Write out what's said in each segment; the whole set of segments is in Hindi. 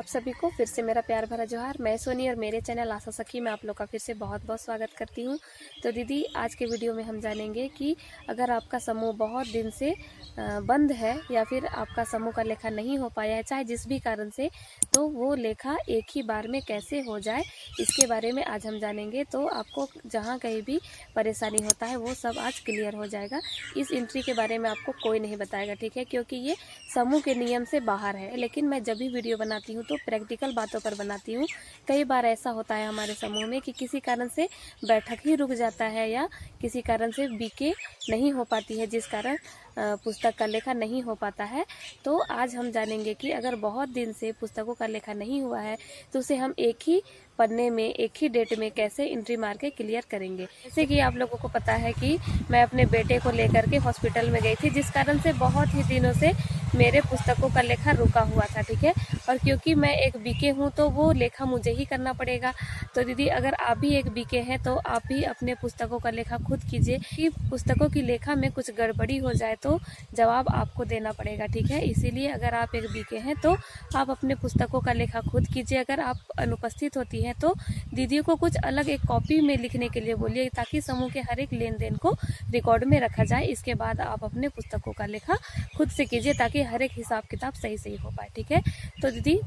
आप सभी को फिर से मेरा प्यार भरा जोहार। मैं सोनी और मेरे चैनल आशा सखी में आप लोग का फिर से बहुत बहुत स्वागत करती हूँ। तो दीदी, आज के वीडियो में हम जानेंगे कि अगर आपका समूह बहुत दिन से बंद है या फिर आपका समूह का लेखा नहीं हो पाया है, चाहे जिस भी कारण से, तो वो लेखा एक ही बार में कैसे हो जाए, इसके बारे में आज हम जानेंगे। तो आपको जहाँ कहीं भी परेशानी होता है वो सब आज क्लियर हो जाएगा। इस एंट्री के बारे में आपको कोई नहीं बताएगा, ठीक है, क्योंकि ये समूह के नियम से बाहर है। लेकिन मैं जब भी वीडियो बनाती हूँ तो प्रैक्टिकल बातों पर बनाती हूँ। कई बार ऐसा होता है हमारे समूह में कि किसी कारण से बैठक ही रुक जाता है या किसी कारण से बीके नहीं हो पाती है, जिस कारण पुस्तक का लेखा नहीं हो पाता है। तो आज हम जानेंगे कि अगर बहुत दिन से पुस्तकों का लेखा नहीं हुआ है तो उसे हम एक ही पन्ने में एक ही डेट में कैसे एंट्री मार के क्लियर करेंगे। जैसे कि आप लोगों को पता है कि मैं अपने बेटे को लेकर के हॉस्पिटल में गई थी, जिस कारण से बहुत ही दिनों से मेरे पुस्तकों का लेखा रुका हुआ था, ठीक है। और क्योंकि मैं एक बीके हूँ तो वो लेखा मुझे ही करना पड़ेगा। तो दीदी, अगर आप भी एक बीके हैं तो आप भी अपने पुस्तकों का लेखा खुद कीजिए कि पुस्तकों की लेखा में कुछ गड़बड़ी हो जाए तो जवाब आपको देना पड़ेगा, ठीक है। इसीलिए अगर आप एक बीके हैं तो आप अपने पुस्तकों का लेखा खुद कीजिए। अगर आप अनुपस्थित होती हैं तो दीदियों को कुछ अलग एक कॉपी में लिखने के लिए बोलिए, ताकि समूह के हर एक लेन देन को रिकॉर्ड में रखा जाए। इसके बाद आप अपने पुस्तकों का लेखा खुद से कीजिए ताकि हर एक हिसाब किताब सही हो पाए, ठीक है। तो दीदी,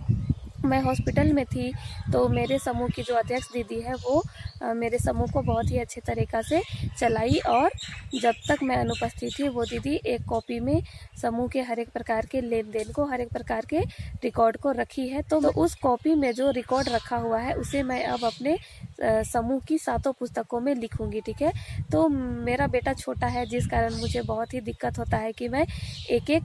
मैं हॉस्पिटल में थी तो मेरे समूह की जो अध्यक्ष दीदी है वो मेरे समूह को बहुत ही अच्छे तरीक़ा से चलाई, और जब तक मैं अनुपस्थित थी वो दीदी एक कॉपी में समूह के हर एक प्रकार के लेन देन को, हर एक प्रकार के रिकॉर्ड को रखी है। तो उस कॉपी में जो रिकॉर्ड रखा हुआ है उसे मैं अब अपने समूह की 7 पुस्तकों में लिखूंगी, ठीक है। तो मेरा बेटा छोटा है, जिस कारण मुझे बहुत ही दिक्कत होता है कि मैं एक एक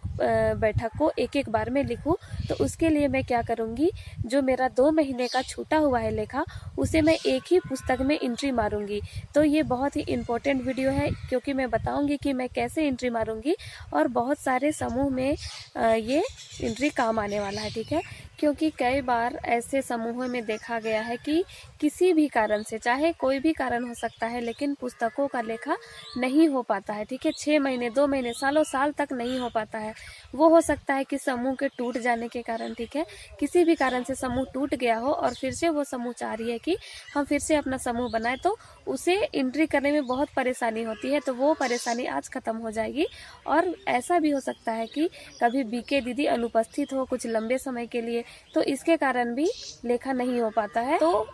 बैठक को एक एक बार में लिखूं। तो उसके लिए मैं क्या करूंगी, जो मेरा 2 महीने का छूटा हुआ है लेखा, उसे मैं एक ही पुस्तक में एंट्री मारूंगी। तो ये बहुत ही इम्पोर्टेंट वीडियो है, क्योंकि मैं बताऊंगी कि मैं कैसे एंट्री मारूंगी, और बहुत सारे समूह में ये एंट्री काम आने वाला है, ठीक है। क्योंकि कई बार ऐसे समूहों में देखा गया है कि किसी भी कारण से, चाहे कोई भी कारण हो सकता है, लेकिन पुस्तकों का लेखा नहीं हो पाता है, ठीक है। 6 महीने, 2 महीने, सालों साल तक नहीं हो पाता है। वो हो सकता है कि समूह के टूट जाने के कारण, ठीक है, किसी भी कारण से समूह टूट गया हो और फिर से वो समूह चाह रही है कि हम फिर से अपना समूह बनाए, तो उसे एंट्री करने में बहुत परेशानी होती है। तो वो परेशानी आज खत्म हो जाएगी। और ऐसा भी हो सकता है कि कभी बीके दीदी अनुपस्थित हो कुछ लंबे समय के लिए, तो इसके कारण भी लेखा नहीं हो पाता है। तो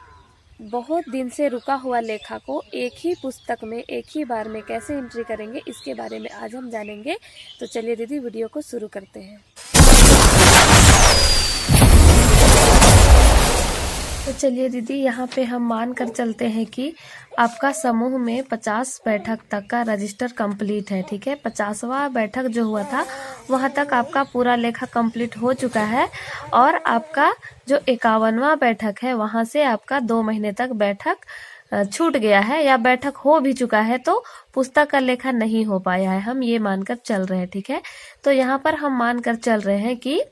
बहुत दिन से रुका हुआ लेखा को एक ही पुस्तक में एक ही बार में कैसे एंट्री करेंगे, इसके बारे में आज हम जानेंगे। तो चलिए दीदी, वीडियो को शुरू करते हैं। तो चलिए दीदी, यहाँ पे हम मान कर चलते हैं कि आपका समूह में 50 बैठक तक का रजिस्टर कंप्लीट है, ठीक है। 50वां बैठक जो हुआ था वहाँ तक आपका पूरा लेखा कंप्लीट हो चुका है, और आपका जो 51वां बैठक है वहाँ से आपका 2 महीने तक बैठक छूट गया है, या बैठक हो भी चुका है तो पुस्तक का लेखा नहीं हो पाया है। हम ये मानकर चल रहे हैं, ठीक है। तो यहाँ पर हम मानकर चल रहे हैं कि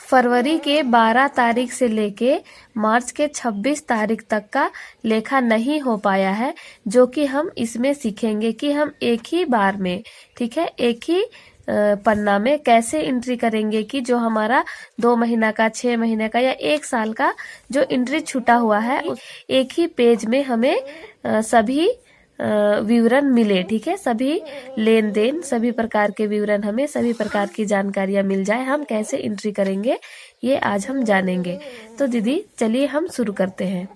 फरवरी के 12 तारीख से लेके मार्च के 26 तारीख तक का लेखा नहीं हो पाया है, जो कि हम इसमें सीखेंगे कि हम एक ही बार में, ठीक है, एक ही पन्ना में कैसे एंट्री करेंगे कि जो हमारा 2 महीना का, 6 महीने का या 1 साल का जो एंट्री छूटा हुआ है, एक ही पेज में हमें सभी विवरण मिले, ठीक है। सभी लेन देन, सभी प्रकार के विवरण, हमें सभी प्रकार की जानकारियां मिल जाए। हम कैसे एंट्री करेंगे ये आज हम जानेंगे। तो दीदी, चलिए हम शुरू करते हैं।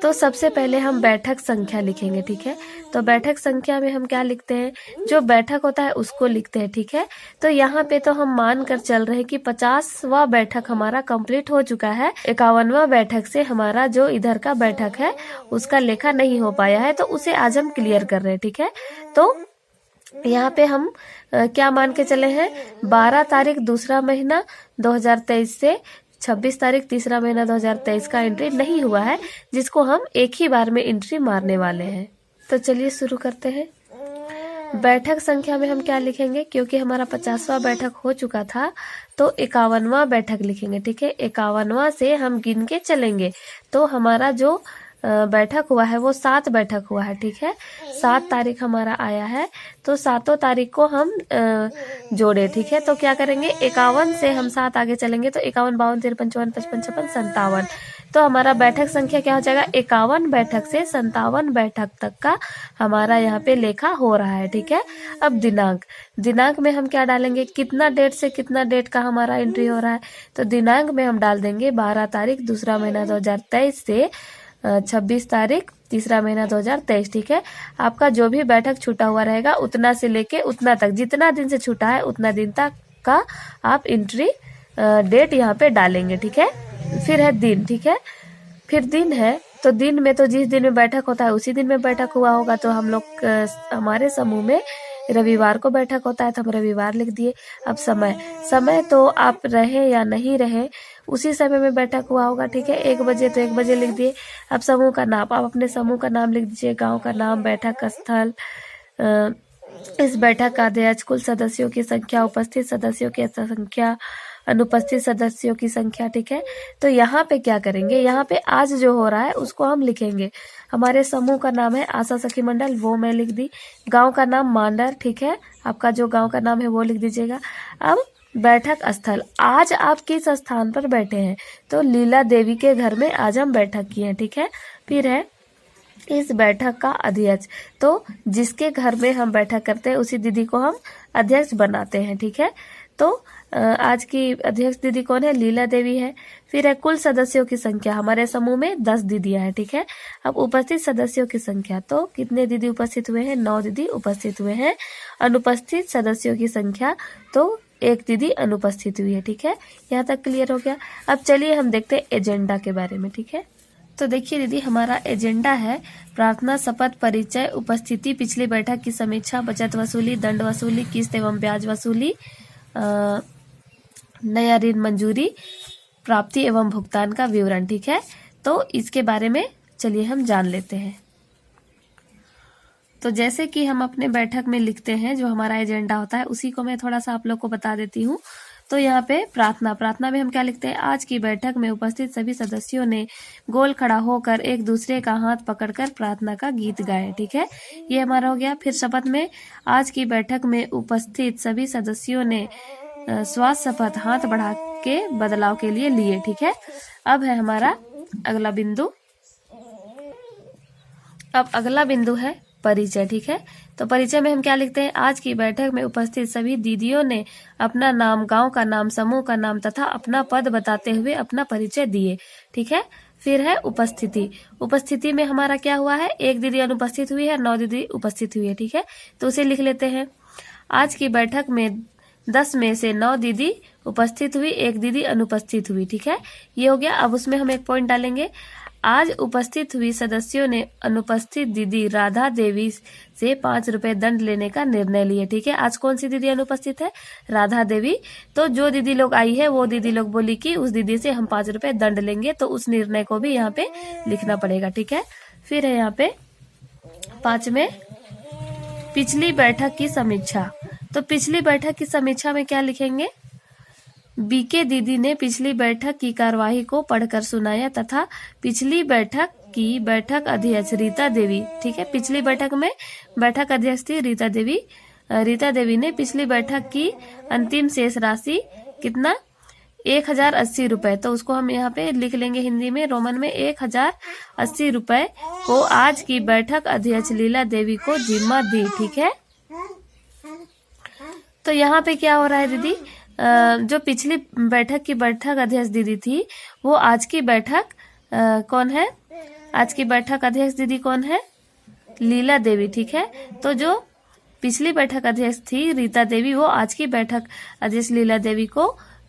तो सबसे पहले हम बैठक संख्या लिखेंगे, ठीक है। तो बैठक संख्या में हम क्या लिखते हैं, जो बैठक होता है उसको लिखते हैं, ठीक है। तो यहाँ पे तो हम मान कर चल रहे हैं कि 50वां बैठक हमारा कंप्लीट हो चुका है। 51वां बैठक से हमारा जो इधर का बैठक है उसका लेखा नहीं हो पाया है, तो उसे आज हम क्लियर कर रहे हैं, ठीक है। तो यहाँ पे हम क्या मान के चले हैं, 12 तारीख दूसरा महीना 2023 से 26 तारीख तीसरा महीना 2023 का एंट्री नहीं हुआ है, जिसको हम एक ही बार में एंट्री मारने वाले हैं। तो चलिए शुरू करते हैं। बैठक संख्या में हम क्या लिखेंगे, क्योंकि हमारा 50वां बैठक हो चुका था तो 51वां बैठक लिखेंगे, ठीक है। 51वां से हम गिन के चलेंगे, तो हमारा जो बैठक हुआ है वो 7 बैठक हुआ है, ठीक है। 7 तारीख हमारा आया है, तो 7 तारीख को हम जोड़े, ठीक है। तो क्या करेंगे, 51 से हम 7 आगे चलेंगे तो 51, 52, 53, 54, 55, 56, 57। तो हमारा बैठक संख्या क्या हो जाएगा, 51 बैठक से 57 बैठक तक का हमारा यहाँ पे लेखा हो रहा है, ठीक है। अब दिनांक में हम क्या डालेंगे, कितना डेट से कितना डेट का हमारा एंट्री हो रहा है। तो दिनांक में हम डाल देंगे 12 तारीख दूसरा महीना 2023 से 26 तारीख तीसरा महीना 2023, ठीक है। आपका जो भी बैठक छूटा हुआ रहेगा उतना से लेके उतना तक, जितना दिन से छूटा है उतना दिन तक का आप एंट्री डेट यहाँ पे डालेंगे, ठीक है। फिर है दिन, ठीक है। फिर दिन है तो दिन में तो जिस दिन में बैठक होता है उसी दिन में बैठक हुआ होगा। तो हम लोग हमारे समूह में रविवार को बैठक होता है तो हम रविवार लिख दिए। अब समय तो आप रहे या नहीं रहे उसी समय में बैठक हुआ होगा, ठीक है। 1 बजे तो 1 बजे लिख दिए। अब समूह का नाम, आप अपने समूह का नाम लिख दीजिए, गांव का नाम, बैठक का स्थल, इस बैठक का अध्यक्ष, कुल सदस्यों की संख्या, उपस्थित सदस्यों की संख्या, अनुपस्थित सदस्यों की संख्या, ठीक है। तो यहाँ पे क्या करेंगे, यहाँ पे आज जो हो रहा है उसको हम लिखेंगे। हमारे समूह का नाम है आशा सखी मंडल, वो मैं लिख दी। गांव का नाम मांडर, ठीक है। आपका जो गांव का नाम है वो लिख दीजिएगा। अब बैठक स्थल, आज आप किस स्थान पर बैठे हैं, तो लीला देवी के घर में आज हम बैठक किए हैं, ठीक है। फिर है इस बैठक का अध्यक्ष, तो जिसके घर में हम बैठक करते हैं उसी दीदी को हम अध्यक्ष बनाते हैं, ठीक है। तो आज की अध्यक्ष दीदी कौन है, लीला देवी है। फिर है कुल सदस्यों की संख्या, हमारे समूह में 10 दीदियां हैं, ठीक है। अब उपस्थित सदस्यों की संख्या, तो कितने दीदी उपस्थित हुए हैं, 9 दीदी उपस्थित हुए हैं। अनुपस्थित सदस्यों की संख्या, तो 1 दीदी अनुपस्थित हुई है, ठीक है। यहाँ तक क्लियर हो गया। अब चलिए हम देखते हैं एजेंडा के बारे में, ठीक है। तो देखिए दीदी, हमारा एजेंडा है प्रार्थना, शपथ, परिचय, उपस्थिति, पिछली बैठक की समीक्षा, बचत वसूली, दंड वसूली, किस्त एवं ब्याज वसूली, नया ऋण मंजूरी, प्राप्ति एवं भुगतान का विवरण, ठीक है। तो इसके बारे में चलिए हम जान लेते हैं। तो जैसे कि हम अपने बैठक में लिखते हैं, जो हमारा एजेंडा होता है उसी को मैं थोड़ा सा आप लोग को बता देती हूँ। तो यहाँ पे प्रार्थना में हम क्या लिखते हैं, आज की बैठक में उपस्थित सभी सदस्यों ने गोल खड़ा होकर एक दूसरे का हाथ पकड़कर प्रार्थना का गीत गाए, ठीक है। ये हमारा हो गया। फिर शपथ में, आज की बैठक में उपस्थित सभी सदस्यों ने श्वास शपथ हाथ बढ़ा के बदलाव के लिए लिए, ठीक है। अब है हमारा अगला बिंदु। अब अगला बिंदु है परिचय, ठीक है। तो परिचय में हम क्या लिखते हैं, आज की बैठक में उपस्थित सभी दीदियों ने अपना नाम, गांव का नाम, समूह का नाम तथा अपना पद बताते हुए अपना परिचय दिए, ठीक है। फिर है उपस्थिति में हमारा क्या हुआ है, 1 दीदी अनुपस्थित हुई है, 9 दीदी उपस्थित हुई है, ठीक है। तो उसे लिख लेते हैं। आज की बैठक में 10 में से 9 दीदी उपस्थित हुई, 1 दीदी अनुपस्थित हुई, ठीक है। ये हो गया। अब उसमें हम एक पॉइंट डालेंगे, आज उपस्थित हुई सदस्यों ने अनुपस्थित दीदी राधा देवी से 5 रुपए दंड लेने का निर्णय लिए, ठीक है। आज कौन सी दीदी अनुपस्थित है, राधा देवी। तो जो दीदी लोग आई है वो दीदी लोग बोली कि उस दीदी से हम 5 रुपए दंड लेंगे, तो उस निर्णय को भी यहाँ पे लिखना पड़ेगा, ठीक है। फिर है यहाँ पे 5 में पिछली बैठक की समीक्षा। तो पिछली बैठक की समीक्षा में क्या लिखेंगे, बीके दीदी ने पिछली बैठक की कार्यवाही को पढ़कर सुनाया तथा पिछली बैठक की बैठक अध्यक्ष रीता देवी, ठीक है। पिछली बैठक में बैठक अध्यक्ष थी रीता देवी। रीता देवी ने पिछली बैठक की अंतिम शेष राशि कितना, 1080 रुपए। तो उसको हम यहाँ पे लिख लेंगे हिंदी में, रोमन में, 1080 रुपए को आज की बैठक अध्यक्ष लीला देवी को जिम्मा दी, ठीक है। तो यहाँ पे क्या हो रहा है दीदी, जो पिछली बैठक की बैठक अध्यक्ष दीदी थी वो आज की बैठक कौन है, आज की बैठक अध्यक्ष दीदी कौन है, लीला देवी, ठीक है। तो जो पिछली बैठक अध्यक्ष थी रीता देवी, वो आज की बैठक अध्यक्ष लीला देवी को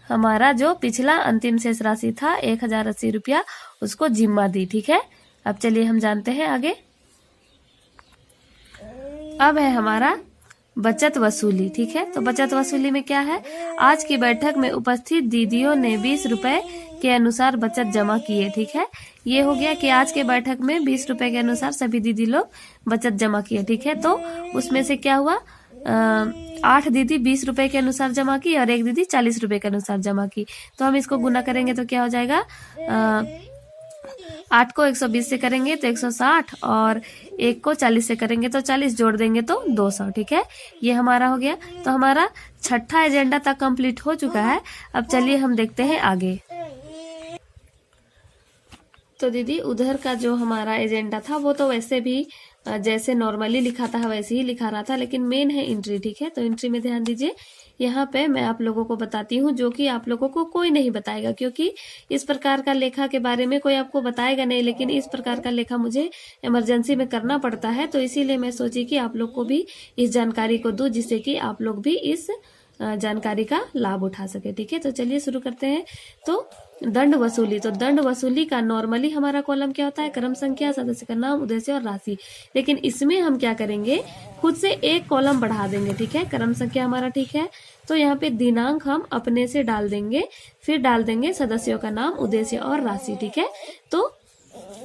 हमारा जो पिछला अंतिम शेष राशि था 1080 रुपया उसको जिम्मा दी, ठीक है। अब चलिए हम जानते हैं आगे। अब है हमारा बचत वसूली, ठीक है। तो बचत वसूली में क्या है, आज की बैठक में उपस्थित दीदियों ने 20 रुपए के अनुसार बचत जमा किए, ठीक है। ये हो गया कि आज के बैठक में 20 रुपए के अनुसार सभी दीदी लोग बचत जमा किए, ठीक है। तो उसमें से क्या हुआ, 8 दीदी 20 रुपए के अनुसार जमा की और 1 दीदी 40 रुपए के अनुसार जमा की। तो हम इसको गुना करेंगे तो क्या हो जाएगा, 8 को 120 से करेंगे तो 160 और 1 को 40 से करेंगे तो 40, जोड़ देंगे तो 200। ठीक है, ये हमारा हो गया। तो हमारा छठा एजेंडा तक कंप्लीट हो चुका है। अब चलिए हम देखते हैं आगे। तो दीदी उधर का जो हमारा एजेंडा था वो तो वैसे भी जैसे नॉर्मली लिखा था वैसे ही लिखा रहा था, लेकिन मेन है एंट्री। ठीक है, तो एंट्री में ध्यान दीजिए। यहाँ पे मैं आप लोगों को बताती हूँ जो कि आप लोगों को कोई नहीं बताएगा, क्योंकि इस प्रकार का लेखा के बारे में कोई आपको बताएगा नहीं, लेकिन इस प्रकार का लेखा मुझे इमरजेंसी में करना पड़ता है, तो इसीलिए मैं सोची कि आप लोग को भी इस जानकारी को दूं, जिससे कि आप लोग भी इस जानकारी का लाभ उठा सके। ठीक है, तो चलिए शुरू करते हैं। तो दंड वसूली, तो दंड वसूली का नॉर्मली हमारा कॉलम क्या होता है, क्रम संख्या, सदस्य का नाम, उद्देश्य और राशि। लेकिन इसमें हम क्या करेंगे, खुद से एक कॉलम बढ़ा देंगे। ठीक है, क्रम संख्या हमारा ठीक है, तो यहाँ पे दिनांक हम अपने से डाल देंगे, फिर डाल देंगे सदस्यों का नाम, उद्देश्य और राशि। ठीक है, तो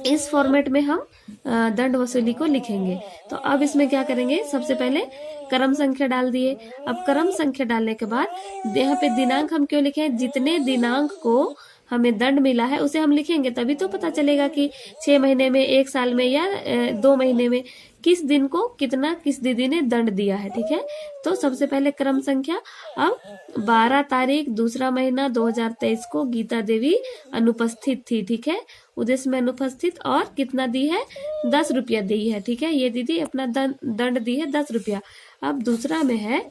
इस फॉर्मेट में हम दंड वसूली को लिखेंगे। तो अब इसमें क्या करेंगे, सबसे पहले क्रम संख्या डाल दिए। अब क्रम संख्या डालने के बाद यहाँ पे दिनांक हम क्यों लिखे, जितने दिनांक को हमें दंड मिला है उसे हम लिखेंगे, तभी तो पता चलेगा कि 6 महीने में, 1 साल में या 2 महीने में किस दिन को कितना किस दीदी ने दंड दिया है। ठीक है, तो सबसे पहले क्रम संख्या। अब 12 तारीख दूसरा महीना 2023 को गीता देवी अनुपस्थित थी। ठीक है, उद्देश्य में अनुपस्थित, और कितना दी है, 10 रुपया दी है। ठीक है, ये दीदी अपना दंड दी है 10 रुपया। अब दूसरा में है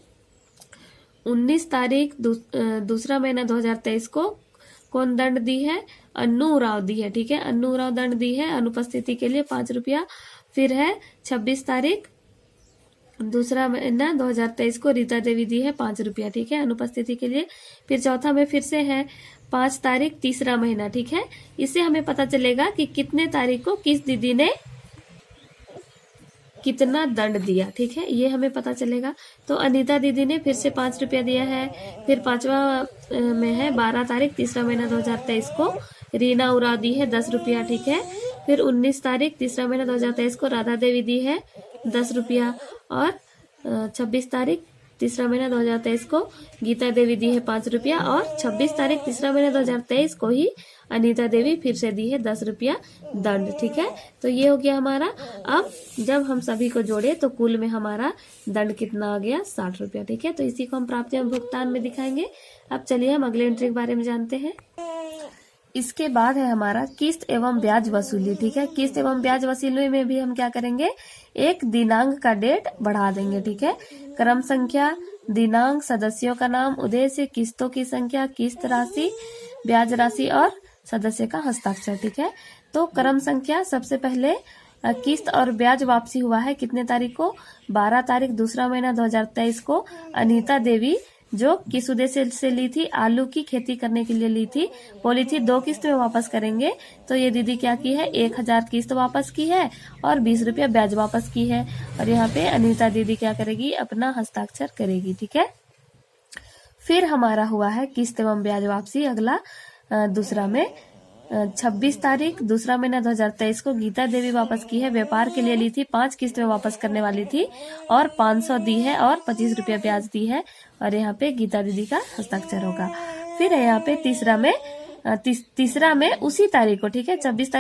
19 तारीख दूसरा महीना 2023 को कौन दंड दी है, अन्नू उराव दी है। ठीक है, अन्नू उराव दंड दी है अनुपस्थिति के लिए 5 रुपया। फिर है 26 तारीख दूसरा महीना 2023 को रीता देवी दी है 5 रुपया। ठीक है, अनुपस्थिति के लिए। फिर चौथा में फिर से है 5 तारीख तीसरा महीना। ठीक है, इससे हमें पता चलेगा कि कितने तारीख को किस दीदी ने कितना दंड दिया। ठीक है, ये हमें पता चलेगा। तो अनीता दीदी ने फिर से 5 रुपया दिया है। फिर पांचवा में है 12 तारीख तीसरा महीना 2023 को रीना उराव दी है 10 रुपया। ठीक है, फिर 19 तारीख तीसरा महीना 2023 को राधा देवी दी है 10 रुपया। और 26 तारीख तीसरा महीना 2023 को गीता देवी दी है 5 रुपया। और 26 तारीख तीसरा महीना 2023 को ही अनीता देवी फिर से दी है 10 रुपया दंड। ठीक है, तो ये हो गया हमारा। अब जब हम सभी को जोड़े तो कुल में हमारा दंड कितना आ गया, 60 रुपया। ठीक है, तो इसी को हम प्राप्ति एवं भुगतान में दिखाएंगे। अब चलिए हम अगले एंट्री के बारे में जानते हैं। इसके बाद है हमारा किस्त एवं ब्याज वसूली। ठीक है, किस्त एवं ब्याज वसूली में भी हम क्या करेंगे, एक दिनांक का डेट बढ़ा देंगे। ठीक है, क्रम संख्या, दिनांक, सदस्यों का नाम, उद्देश्य, किस्तों की संख्या, किस्त राशि, ब्याज राशि और सदस्य का हस्ताक्षर। ठीक है, तो क्रम संख्या सबसे पहले किस्त और ब्याज वापसी हुआ है कितने तारीख को, 12 तारीख दूसरा महीना 2023 को अनीता देवी जो किस उद्देश्य से ली थी, आलू की खेती करने के लिए ली थी, बोली थी 2 किस्त में वापस करेंगे। तो ये दीदी क्या की है, 1000 किस्त वापस की है और 20 रुपया ब्याज वापस की है। और यहाँ पे अनीता दीदी क्या करेगी, अपना हस्ताक्षर करेगी। ठीक है, फिर हमारा हुआ है किस्त एवं ब्याज वापसी। अगला दूसरा में 26 तारीख दूसरा महीना 2023 को गीता देवी वापस की है, व्यापार के लिए ली थी, 5 किस्त में वापस करने वाली थी और 500 दी है और 25 रुपया ब्याज दी है। और यहाँ पे गीता दीदी का हस्ताक्षर होगा। फिर है यहाँ पे तीसरा में उसी तारीख को, ठीक है, 26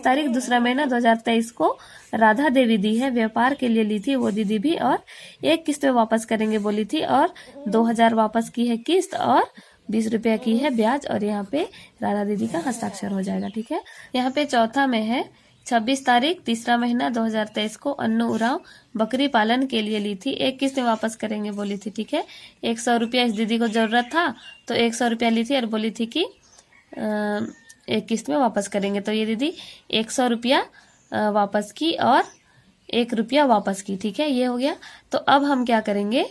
तारीख दूसरा महीना 2023 को राधा देवी दी है, व्यापार के लिए ली थी वो दीदी भी, और 1 किस्त में वापस करेंगे बोली थी और 2000 वापस की है किस्त और 20 रुपया की है ब्याज। और यहाँ पे राधा दीदी का हस्ताक्षर हो जाएगा। ठीक है, यहाँ पे चौथा में है 26 तारीख तीसरा महीना 2023 को अन्नू उराव बकरी पालन के लिए ली थी, 1 किस्त में वापस करेंगे बोली थी। ठीक है, 100 रुपया इस दीदी को जरूरत था तो 100 रुपया ली थी और बोली थी कि 1 किस्त में वापस करेंगे। तो ये दीदी 100 रुपया वापस की और 1 रुपया वापस की। ठीक है, ये हो गया। तो अब हम क्या करेंगे,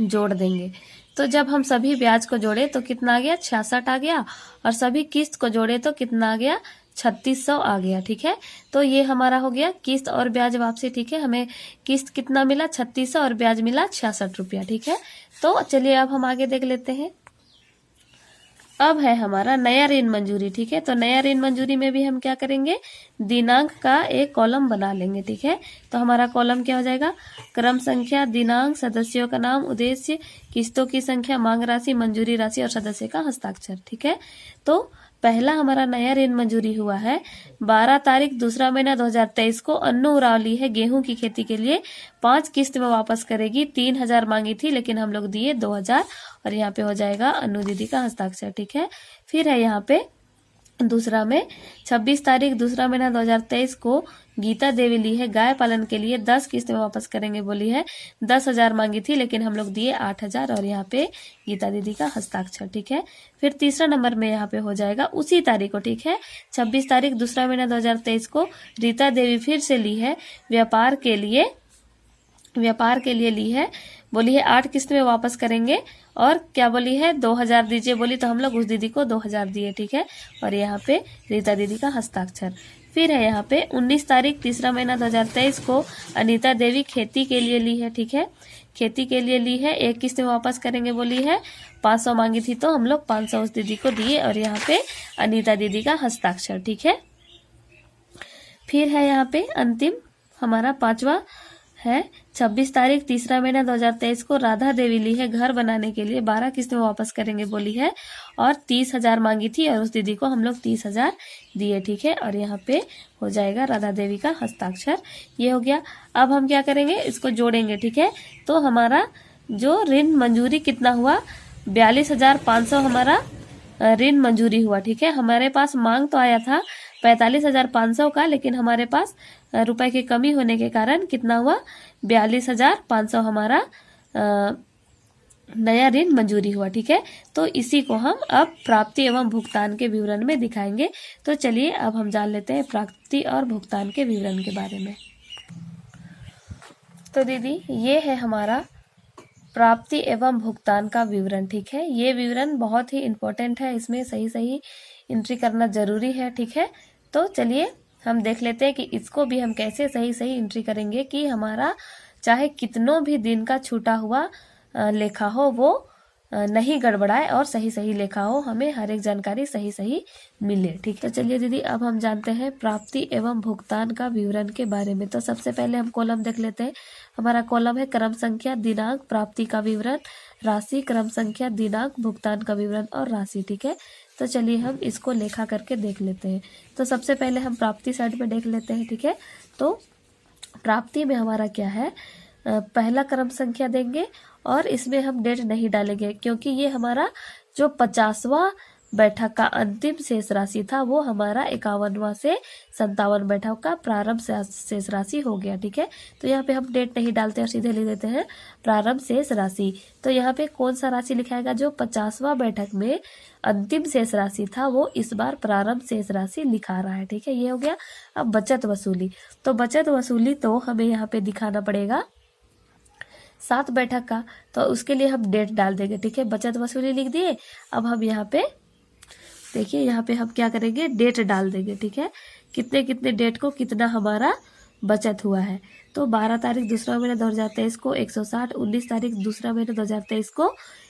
जोड़ देंगे। तो जब हम सभी ब्याज को जोड़े तो कितना आ गया, 66 आ गया, और सभी किस्त को जोड़े तो कितना आ गया, 3600 आ गया। ठीक है, तो ये हमारा हो गया किस्त और ब्याज वापसी। ठीक है, हमें किस्त कितना मिला, 3600 और ब्याज मिला 66 रुपया। ठीक है, तो चलिए अब हम आगे देख लेते हैं। अब है हमारा नया ऋण मंजूरी। ठीक है, तो नया ऋण मंजूरी में भी हम क्या करेंगे, दिनांक का एक कॉलम बना लेंगे। ठीक है, तो हमारा कॉलम क्या हो जाएगा, क्रम संख्या, दिनांक, सदस्यों का नाम, उद्देश्य, किस्तों की संख्या, मांग राशि, मंजूरी राशि और सदस्य का हस्ताक्षर। ठीक है, तो पहला हमारा नया ऋण मंजूरी हुआ है 12 तारीख दूसरा महीना 2023 को। अन्नू उरावली है गेहूं की खेती के लिए 5 किस्त में वापस करेगी। 3000 मांगी थी लेकिन हम लोग दिए 2000 और यहाँ पे हो जाएगा अन्नू दीदी का हस्ताक्षर। ठीक है, फिर है यहाँ पे दूसरा में 26 तारीख दूसरा महीना 2023 को गीता देवी ली है गाय पालन के लिए 10 किस्त में वापस करेंगे बोली है। 10,000 मांगी थी लेकिन हम लोग दिए 8,000 और यहाँ पे गीता दीदी का हस्ताक्षर। ठीक है, फिर तीसरा नंबर में यहाँ पे हो जाएगा उसी तारीख को। ठीक है, 26 तारीख दूसरा महीना 2023 को रीता देवी फिर से ली है व्यापार के लिए ली है, बोली है 8 किस्त में वापस करेंगे और क्या बोली है 2000 दीजिए बोली, तो हम लोग उस दीदी को 2000 दिए। ठीक है, और यहाँ पे रीता दीदी का हस्ताक्षर। फिर है यहाँ पे 19 तारीख तीसरा महीना 2023 को अनीता देवी खेती के लिए ली है। ठीक है, खेती के लिए ली है, 1 किस्त में वापस करेंगे बोली है। 500 मांगी थी तो हम लोग 500 उस दीदी को दिए और यहाँ पे अनीता दीदी का हस्ताक्षर। ठीक है, फिर है यहाँ पे अंतिम हमारा पांचवा है 26 तारीख तीसरा महीना 2023 को राधा देवी ली है घर बनाने के लिए 12 किस्त में वापस करेंगे बोली है और 30,000 मांगी थी और उस दीदी को हम लोग 30,000 दिए। ठीक है, और यहाँ पे हो जाएगा राधा देवी का हस्ताक्षर। ये हो गया। अब हम क्या करेंगे, इसको जोड़ेंगे। ठीक है, तो हमारा जो ऋण मंजूरी कितना हुआ 42,500 हमारा ऋण मंजूरी हुआ। ठीक है, हमारे पास मांग तो आया था 45,500 का, लेकिन हमारे पास रुपए की कमी होने के कारण कितना हुआ 42,500 हमारा नया ऋण मंजूरी हुआ। ठीक है, तो इसी को हम अब प्राप्ति एवं भुगतान के विवरण में दिखाएंगे। तो चलिए अब हम जान लेते हैं प्राप्ति और भुगतान के विवरण के बारे में। तो दीदी ये है हमारा प्राप्ति एवं भुगतान का विवरण। ठीक है, ये विवरण बहुत ही इम्पोर्टेंट है, इसमें सही सही एंट्री करना जरूरी है। ठीक है, तो चलिए हम देख लेते हैं कि इसको भी हम कैसे सही सही एंट्री करेंगे कि हमारा चाहे कितनों भी दिन का छूटा हुआ लेखा हो वो नहीं गड़बड़ाए और सही सही लेखा हो, हमें हर एक जानकारी सही सही मिले। ठीक है, तो चलिए दीदी अब हम जानते हैं प्राप्ति एवं भुगतान का विवरण के बारे में। तो सबसे पहले हम कॉलम देख लेते हैं। हमारा कॉलम है क्रम संख्या, दिनांक, प्राप्ति का विवरण, राशि, क्रम संख्या, दिनांक, भुगतान का विवरण और राशि। ठीक है, तो चलिए हम इसको लेखा करके देख लेते हैं। तो सबसे पहले हम प्राप्ति साइड में देख लेते हैं। ठीक है, तो प्राप्ति में हमारा क्या है, पहला क्रम संख्या देंगे और इसमें हम डेट नहीं डालेंगे क्योंकि ये हमारा जो 50वां बैठक का अंतिम शेष राशि था वो हमारा 51वां से 57 बैठक का प्रारंभ शेष राशि हो गया। ठीक है, तो यहाँ पे हम डेट नहीं डालते और सीधे लिख देते हैं प्रारंभ शेष राशि। तो यहाँ पे कौन सा राशि लिखाएगा, जो 50वां बैठक में अंतिम शेष राशि था वो इस बार प्रारंभ शेष राशि लिखा रहा है। ठीक है, ये हो गया। अब बचत वसूली, तो बचत वसूली तो हमें यहाँ पे दिखाना पड़ेगा 7 बैठक का, तो उसके लिए हम डेट डाल देंगे। ठीक है, बचत वसूली लिख दिए। अब हम यहाँ पे देखिए, यहाँ पे हम क्या करेंगे, डेट डाल देंगे। ठीक है, कितने कितने डेट को कितना हमारा बचत हुआ है। तो 12 तारीख दूसरा महीना 2023 को 160, 19 तारीख दूसरा महीना 2023 को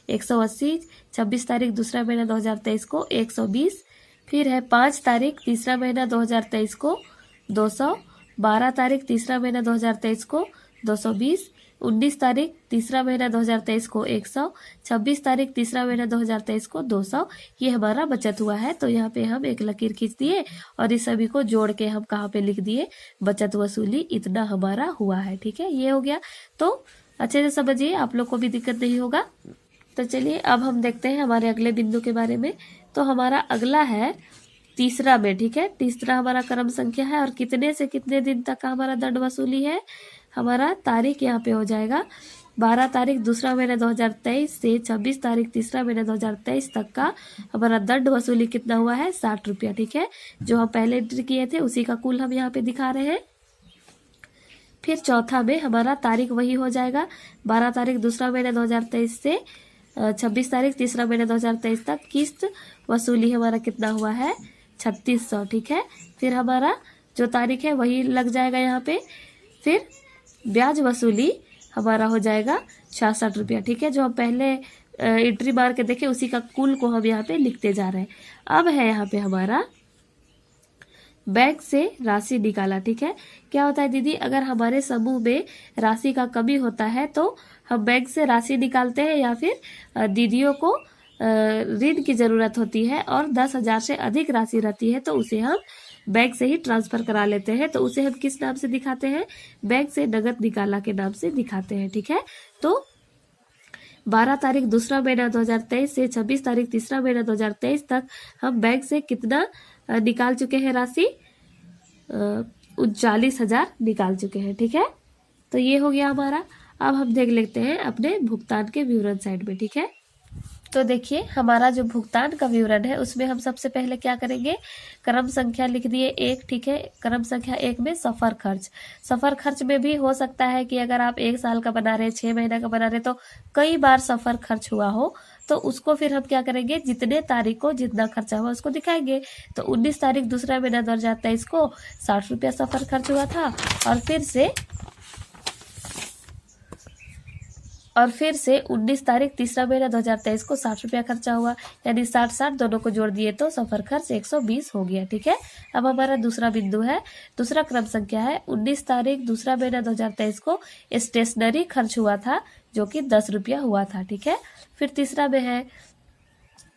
180, 26 तारीख दूसरा महीना 2023 को 120, फिर है 5 तारीख तीसरा महीना 2023 को 200, 12 तारीख तीसरा महीना 2023 को 220, 19 तारीख तीसरा महीना 2023 को 100, 26 तारीख तीसरा महीना 2023 को 200, ये हमारा बचत हुआ है। तो यहाँ पे हम एक लकीर खींच दिए और इस सभी को जोड़ के हम कहाँ पे लिख दिए, बचत वसूली इतना हमारा हुआ है। ठीक है, ये हो गया। तो अच्छे से समझिए, आप लोग को भी दिक्कत नहीं होगा। तो चलिए अब हम देखते हैं हमारे अगले बिंदु के बारे में। तो हमारा अगला है तीसरा में। ठीक है, तीसरा हमारा क्रम संख्या है और कितने से कितने दिन तक का हमारा दंड वसूली है, हमारा तारीख यहाँ पे हो जाएगा 12 तारीख दूसरा महीना 2023 से 26 तारीख तीसरा महीना 2023 तक का हमारा दंड वसूली कितना हुआ है 60 रुपया। ठीक है, जो हम पहले एंट्री किए थे उसी का कुल हम यहाँ पे दिखा रहे हैं। फिर चौथा में हमारा तारीख वही हो जाएगा 12 तारीख दूसरा महीना 2023 से 26 तारीख तीसरा महीना 2023 तक किस्त वसूली हमारा कितना हुआ है 3600। ठीक है, फिर हमारा जो तारीख है वही लग जाएगा यहाँ पे। फिर ब्याज वसूली हमारा हो जाएगा 66 रुपया। ठीक है, जो हम पहले एंट्री मार के देखे उसी का कुल को हम यहाँ पे लिखते जा रहे हैं। अब है यहाँ पे हमारा बैंक से राशि निकाला। ठीक है, क्या होता है दीदी, अगर हमारे समूह में राशि का कमी होता है तो हम बैंक से राशि निकालते हैं या फिर दीदियों को ऋण की ज़रूरत होती है और 10,000 से अधिक राशि रहती है तो उसे हम बैंक से ही ट्रांसफ़र करा लेते हैं, तो उसे हम किस नाम से दिखाते हैं? बैंक से नगद निकाला के नाम से दिखाते हैं। ठीक है, तो 12 तारीख दूसरा महीना 2023 से 26 तारीख तीसरा महीना 2023 तक हम बैंक से कितना निकाल चुके हैं राशि? 39,000 निकाल चुके हैं। ठीक है, तो ये हो गया हमारा। अब हम देख लेते हैं अपने भुगतान के विवरण साइड में। ठीक है, तो देखिए हमारा जो भुगतान का विवरण है उसमें हम सबसे पहले क्या करेंगे? क्रम संख्या लिख दिए 1। ठीक है, क्रम संख्या 1 में सफ़र खर्च। सफ़र खर्च में भी हो सकता है कि अगर आप 1 साल का बना रहे, 6 महीना का बना रहे, तो कई बार सफ़र खर्च हुआ हो, तो उसको फिर हम क्या करेंगे? जितने तारीख को जितना खर्चा हुआ उसको दिखाएंगे। तो 19 तारीख दूसरा महीना 2023 को 60 रुपया सफ़र खर्च हुआ था और फिर से 19 तारीख तीसरा महीना 2023 को 60 रुपया खर्चा हुआ, यानी 60-60 दोनों को जोड़ दिए तो सफ़र खर्च 120 हो गया। ठीक है, अब हमारा दूसरा बिंदु है, दूसरा क्रम संख्या है 19 तारीख दूसरा महीना 2023 को स्टेशनरी खर्च हुआ था जो कि 10 रुपया हुआ था। ठीक है, फिर तीसरा में है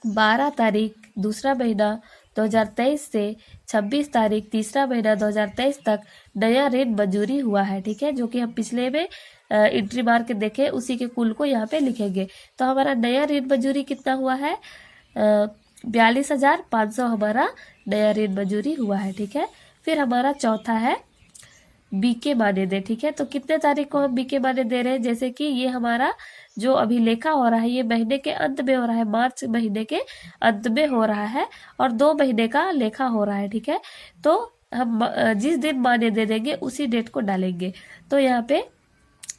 12 तारीख दूसरा महीना 2023 से 26 तारीख तीसरा महीना 2023 तक नया ऋण मंजूरी हुआ है। ठीक है, जो कि हम पिछले में एंट्री मार के देखे उसी के कुल को यहाँ पे लिखेंगे। तो हमारा नया ऋण मंजूरी कितना हुआ है? 42,500 हमारा नया ऋण मंजूरी हुआ है। ठीक है, फिर हमारा चौथा है बीके मान्यता। ठीक है, तो कितने तारीख को हम बीके मान्यता दे रहे हैं? जैसे कि ये हमारा जो अभी लेखा हो रहा है ये महीने के अंत में हो रहा है, मार्च महीने के अंत में हो रहा है और 2 महीने का लेखा हो रहा है। ठीक है, तो हम जिस दिन मान्यता दे देंगे उसी डेट को डालेंगे। तो यहाँ पे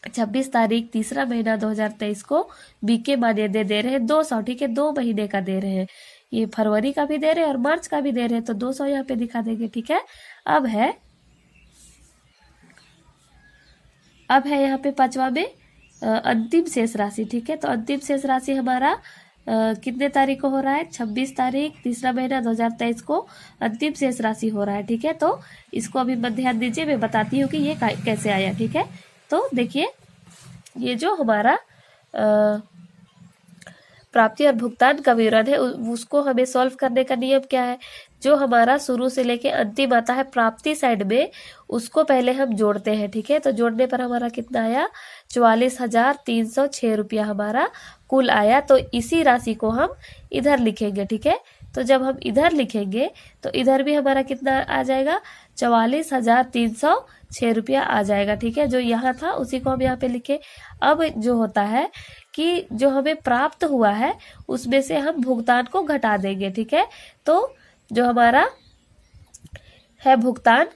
26 तारीख तीसरा महीना 2023 को बीके मान्यता दे रहे हैं 200। ठीक है, 2 महीने का दे रहे हैं, ये फरवरी का भी दे रहे हैं और मार्च का भी दे रहे हैं, तो 200 यहाँ पे दिखा देंगे। ठीक है, अब है यहाँ पे पांचवा में अंतिम शेष राशि। ठीक है, तो अंतिम शेष राशि हमारा कितने तारीख को हो रहा है? 26 तारीख तीसरा महीना 2023 को अंतिम शेष राशि हो रहा है। ठीक है, तो इसको अभी मत ध्यान दीजिए, मैं बताती हूँ कि ये कैसे आया। ठीक है, तो देखिए ये जो हमारा प्राप्ति और भुगतान का विवरण है उसको हमें सॉल्व करने का नियम क्या है? जो हमारा शुरू से लेके अंतिम आता है प्राप्ति साइड में उसको पहले हम जोड़ते हैं। ठीक है, तो जोड़ने पर हमारा कितना आया? 44,306 रुपया हमारा कुल आया। तो इसी राशि को हम इधर लिखेंगे। ठीक है, तो जब हम इधर लिखेंगे तो इधर भी हमारा कितना आ जाएगा? 44,306 रुपया आ जाएगा। ठीक है, जो यहाँ था उसी को हम यहाँ पे लिखे। अब जो होता है कि जो हमें प्राप्त हुआ है उसमें से हम भुगतान को घटा देंगे। ठीक है, तो जो हमारा है भुगतान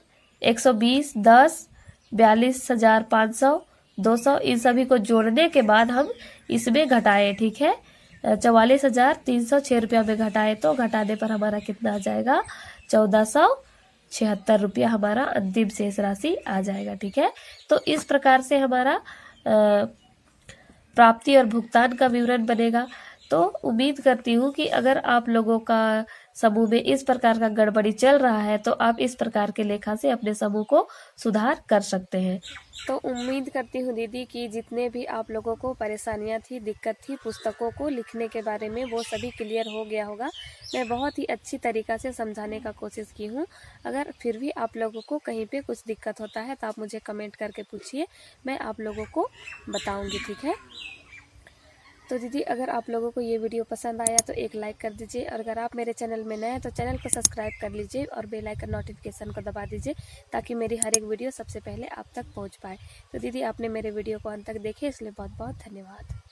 120, 10, 42,500, 200 इन सभी को जोड़ने के बाद हम इसमें घटाए। ठीक है, 44,306 रुपया में घटाए तो घटाने पर हमारा कितना आ जाएगा? 1,476 रुपया हमारा अंतिम शेष राशि आ जाएगा। ठीक है, तो इस प्रकार से हमारा प्राप्ति और भुगतान का विवरण बनेगा। तो उम्मीद करती हूँ कि अगर आप लोगों का समूह में इस प्रकार का गड़बड़ी चल रहा है तो आप इस प्रकार के लेखा से अपने समूह को सुधार कर सकते हैं। तो उम्मीद करती हूँ दीदी कि जितने भी आप लोगों को परेशानियाँ थी, दिक्कत थी पुस्तकों को लिखने के बारे में, वो सभी क्लियर हो गया होगा। मैं बहुत ही अच्छी तरीक़ा से समझाने का कोशिश की हूँ। अगर फिर भी आप लोगों को कहीं पे कुछ दिक्कत होता है तो आप मुझे कमेंट करके पूछिए, मैं आप लोगों को बताऊँगी। ठीक है, तो दीदी अगर आप लोगों को ये वीडियो पसंद आया तो एक लाइक कर दीजिए और अगर आप मेरे चैनल में नए हैं तो चैनल को सब्सक्राइब कर लीजिए और बेल आइकन नोटिफिकेशन को दबा दीजिए ताकि मेरी हर एक वीडियो सबसे पहले आप तक पहुंच पाए। तो दीदी आपने मेरे वीडियो को अंत तक देखे इसलिए बहुत बहुत धन्यवाद।